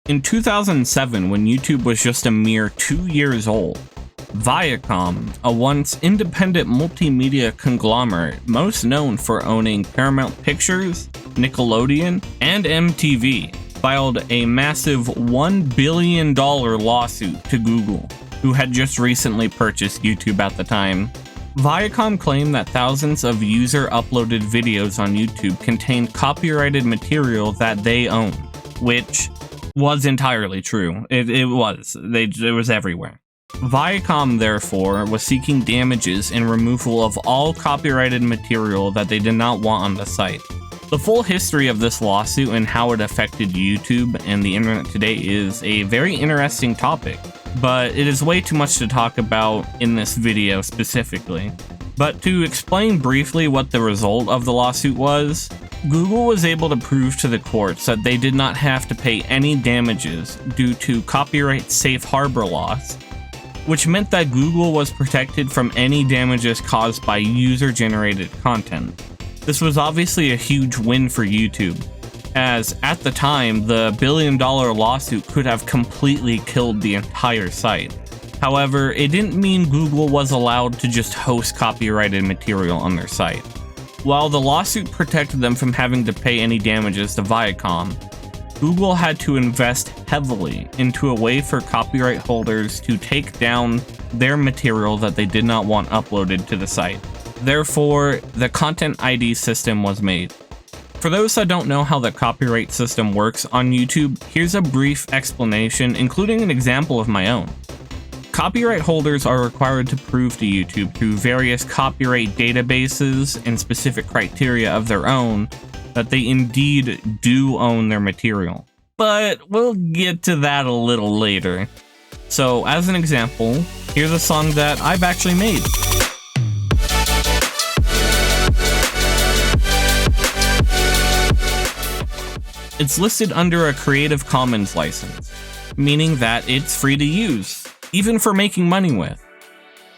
In 2007, when YouTube was just a mere 2 years old, Viacom, a once independent multimedia conglomerate most known for owning Paramount Pictures, Nickelodeon, and MTV, filed a massive $1 billion lawsuit to Google, who had just recently purchased YouTube at the time. Viacom claimed that thousands of user-uploaded videos on YouTube contained copyrighted material that they owned, which was entirely true. It was everywhere. Viacom, therefore, was seeking damages and removal of all copyrighted material that they did not want on the site. The full history of this lawsuit and how it affected YouTube and the internet today is a very interesting topic, but it is way too much to talk about in this video specifically. But to explain briefly what the result of the lawsuit was, Google was able to prove to the courts that they did not have to pay any damages due to copyright safe harbor laws, which meant that Google was protected from any damages caused by user-generated content. This was obviously a huge win for YouTube, as at the time, the billion-dollar lawsuit could have completely killed the entire site. However, it didn't mean Google was allowed to just host copyrighted material on their site. While the lawsuit protected them from having to pay any damages to Viacom, Google had to invest heavily into a way for copyright holders to take down their material that they did not want uploaded to the site. Therefore, the Content ID system was made. For those that don't know how the copyright system works on YouTube, here's a brief explanation, including an example of my own. Copyright holders are required to prove to YouTube through various copyright databases and specific criteria of their own that they indeed do own their material. But we'll get to that a little later. So, as an example, here's a song that I've actually made. It's listed under a Creative Commons license, meaning that it's free to use, even for making money with.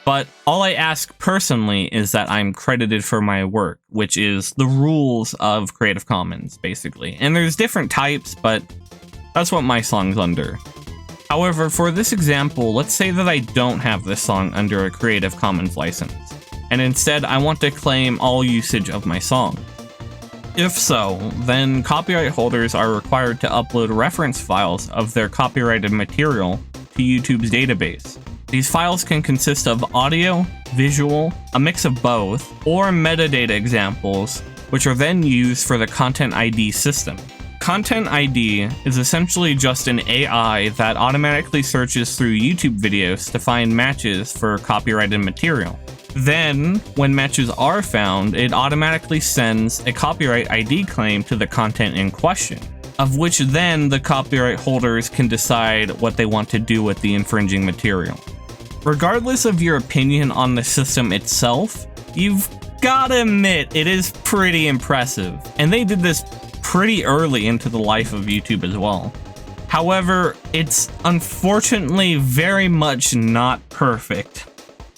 But all I ask personally is that I'm credited for my work, which is the rules of Creative Commons, basically. And there's different types, but that's what my song's under. However, for this example, let's say that I don't have this song under a Creative Commons license, and instead I want to claim all usage of my song. If so, then copyright holders are required to upload reference files of their copyrighted material to YouTube's database. These files can consist of audio, visual, a mix of both, or metadata examples, which are then used for the Content ID system. Content ID is essentially just an AI that automatically searches through YouTube videos to find matches for copyrighted material. Then, when matches are found, it automatically sends a copyright ID claim to the content in question, of which then the copyright holders can decide what they want to do with the infringing material. Regardless of your opinion on the system itself, you've gotta admit it is pretty impressive, and they did this pretty early into the life of YouTube as well. However, it's unfortunately very much not perfect,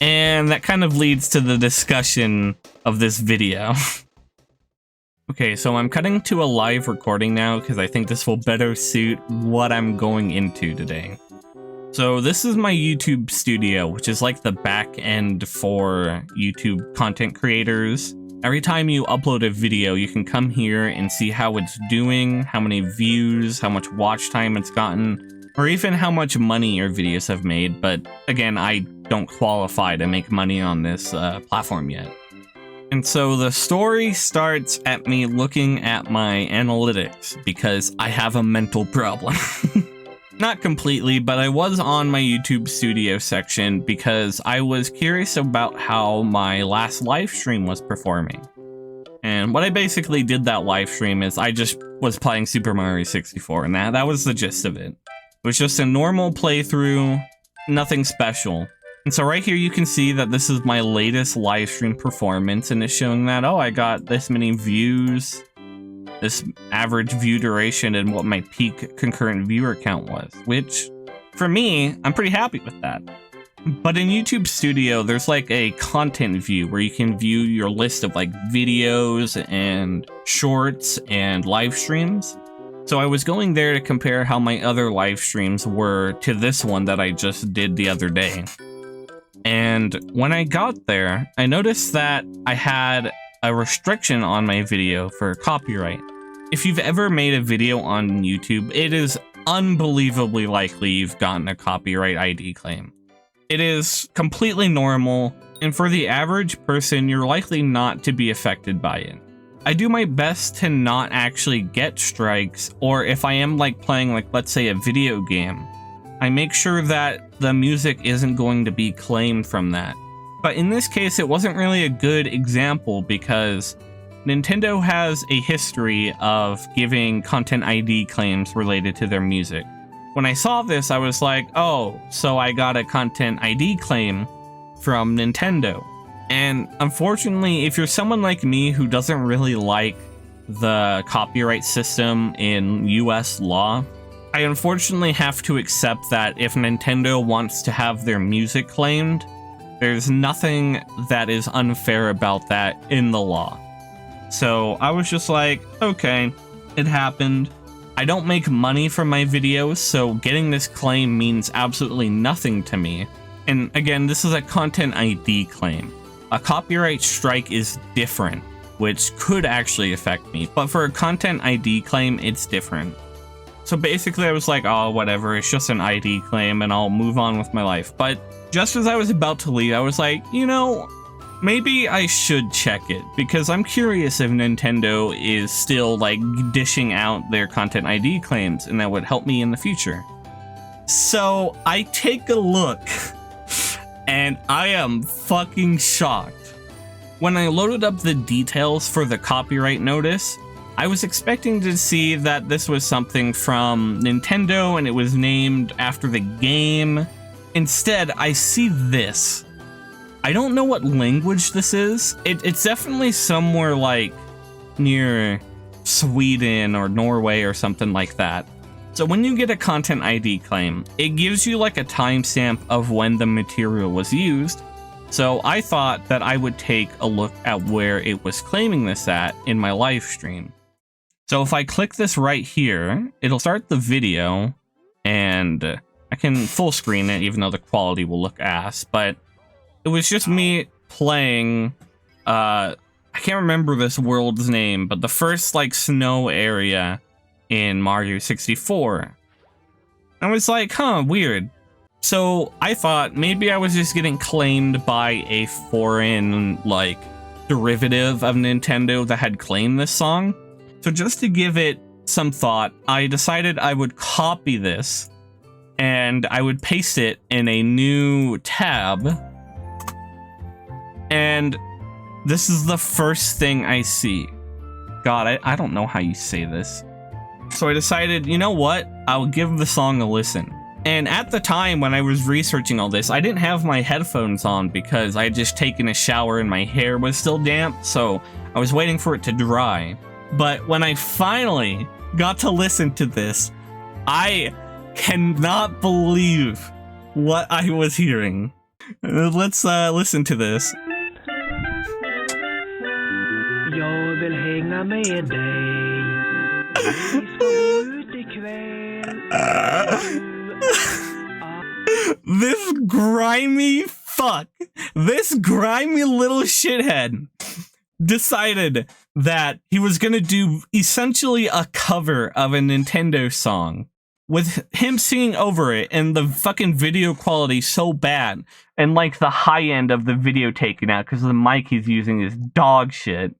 and that kind of leads to the discussion of this video. Okay, so I'm cutting to a live recording now because I think this will better suit what I'm going into today. So this is my YouTube studio, which is like the back end for YouTube content creators. Every time you upload a video, you can come here and see how it's doing, how many views, how much watch time it's gotten, or even how much money your videos have made. But again, I don't qualify to make money on this platform yet. And so the story starts at me looking at my analytics because I have a mental problem. Not completely, but I was on my YouTube studio section because I was curious about how my last live stream was performing. And what I basically did that live stream is I just was playing Super Mario 64, and that was the gist of it. It was just a normal playthrough, nothing special. And so right here you can see that this is my latest live stream performance, and it's showing that, oh, I got this many views, this average view duration, and what my peak concurrent viewer count was, which, for me, I'm pretty happy with that. But in YouTube Studio, there's like a content view where you can view your list of like videos and shorts and live streams. So I was going there to compare how my other live streams were to this one that I just did the other day. And when I got there, I noticed that I had a restriction on my video for copyright. If you've ever made a video on YouTube, it is unbelievably likely you've gotten a copyright ID claim. It is completely normal, and for the average person, you're likely not to be affected by it. I do my best to not actually get strikes, or if I am like playing like, let's say, a video game, I make sure that the music isn't going to be claimed from that. But in this case, it wasn't really a good example because Nintendo has a history of giving content ID claims related to their music. When I saw this, I was like, oh, so I got a content ID claim from Nintendo. And unfortunately, if you're someone like me who doesn't really like the copyright system in US law, I unfortunately have to accept that if Nintendo wants to have their music claimed, there's nothing that is unfair about that in the law. So I was just like, okay, it happened. I don't make money from my videos, so getting this claim means absolutely nothing to me. And again, this is a content ID claim. A copyright strike is different, which could actually affect me, but for a content ID claim, it's different. So basically I was like, oh, whatever, it's just an ID claim and I'll move on with my life. But just as I was about to leave, I was like, you know, maybe I should check it, because I'm curious if Nintendo is still like dishing out their content ID claims, and that would help me in the future. So I take a look, and I am fucking shocked. When I loaded up the details for the copyright notice, I was expecting to see that this was something from Nintendo and it was named after the game. Instead, I see this. I don't know what language this is. It's definitely somewhere like near Sweden or Norway or something like that. So when you get a content ID claim, it gives you like a timestamp of when the material was used. So I thought that I would take a look at where it was claiming this at in my live stream. So if I click this right here, it'll start the video, and I can full screen it even though the quality will look ass, but it was just me playing, I can't remember this world's name, but the first like snow area in Mario 64. I was like, huh, weird. So I thought maybe I was just getting claimed by a foreign like derivative of Nintendo that had claimed this song. So just to give it some thought, I decided I would copy this and I would paste it in a new tab. And this is the first thing I see. God, I don't know how you say this. So I decided, you know what? I'll give the song a listen. And at the time when I was researching all this, I didn't have my headphones on because I had just taken a shower and my hair was still damp, so I was waiting for it to dry. But when I finally got to listen to this, I cannot believe what I was hearing. Let's listen to this. Jag vill hänga med dig. This grimy fuck, this grimy little shithead decided that he was gonna do essentially a cover of a Nintendo song with him singing over it and the fucking video quality so bad and like the high end of the video taken out because the mic he's using is dog shit.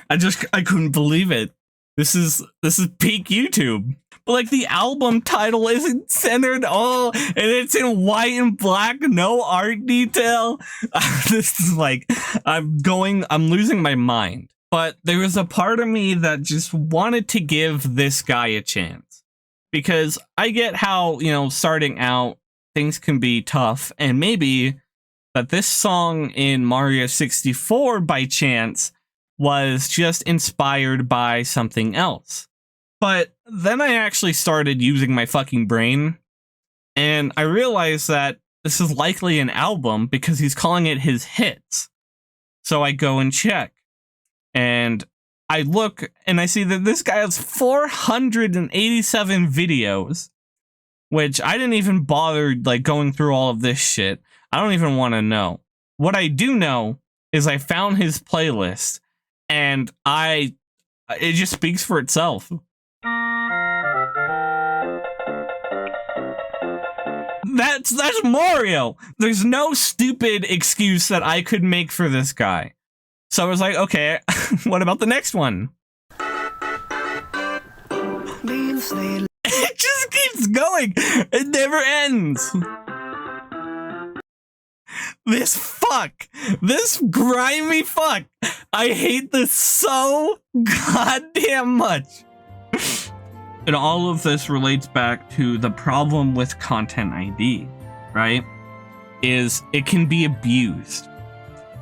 I couldn't believe it. This is peak YouTube. But like the album title isn't centered all, and it's in white and black, no art detail. This is like, I'm losing my mind. But there was a part of me that just wanted to give this guy a chance. Because I get how, you know, starting out, things can be tough, and maybe that this song in Mario 64 by chance was just inspired by something else. But then I actually started using my fucking brain, and I realized that this is likely an album because he's calling it his hits. So I go and check, and I look and I see that this guy has 487 videos, which I didn't even bother like going through all of this shit. I don't even want to know. What I do know is I found his playlist, and it just speaks for itself. That's Mario. There's no stupid excuse that I could make for this guy. So I was like, okay, what about the next one? It just keeps going. It never ends. This grimy fuck. I hate this so goddamn much. And all of this relates back to the problem with Content ID, right? Is it can be abused,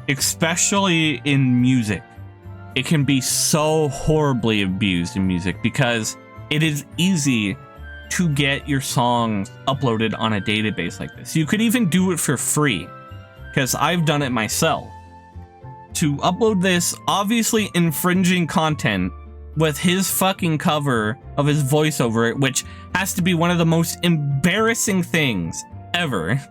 especially in music. It can be so horribly abused in music because it is easy to get your songs uploaded on a database like this. You could even do it for free, because I've done it myself. To upload this obviously infringing content with his fucking cover of his voice over it, which has to be one of the most embarrassing things ever.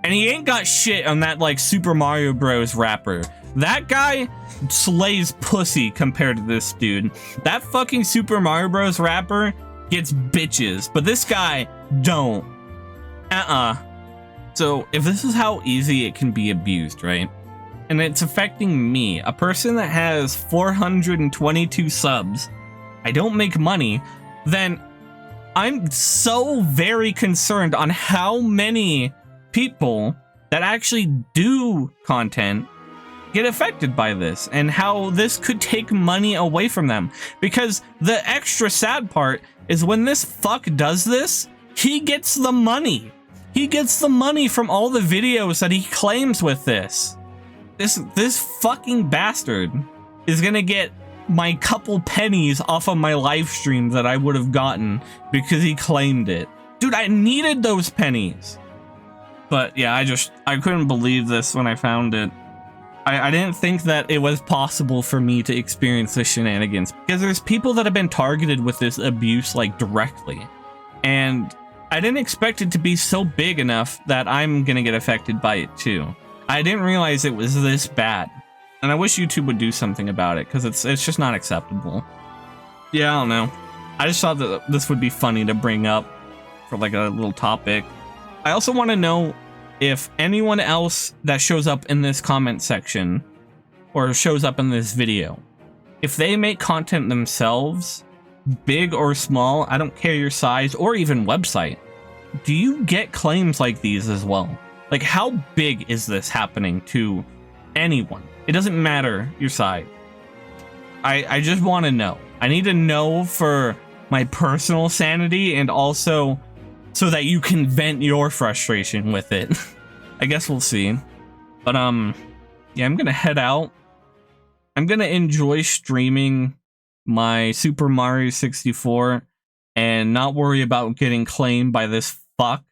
And he ain't got shit on that like Super Mario Bros. Rapper. That guy slays pussy compared to this dude. That fucking Super Mario Bros. Rapper gets bitches, but this guy don't. So if this is how easy it can be abused, right? And it's affecting me, a person that has 422 subs, I don't make money, then I'm so very concerned on how many people that actually do content get affected by this and how this could take money away from them. Because the extra sad part is when this fuck does this, he gets the money. He gets the money from all the videos that he claims with this. This fucking bastard is gonna get my couple pennies off of my live stream that I would have gotten because he claimed it. Dude, I needed those pennies. But yeah, I couldn't believe this when I found it. I didn't think that it was possible for me to experience this shenanigans, because there's people that have been targeted with this abuse like directly. And I didn't expect it to be so big enough that I'm gonna get affected by it too. I didn't realize it was this bad. And I wish YouTube would do something about it, because it's just not acceptable. Yeah, I don't know. I just thought that this would be funny to bring up for like a little topic. I also want to know if anyone else that shows up in this comment section or shows up in this video, if they make content themselves, big or small, I don't care your size or even website, do you get claims like these as well? Like, how big is this happening to anyone? It doesn't matter your size. I just want to know. I need to know for my personal sanity, and also so that you can vent your frustration with it. I guess we'll see. But yeah, I'm gonna head out. I'm gonna enjoy streaming my Super Mario 64 and not worry about getting claimed by this fuck.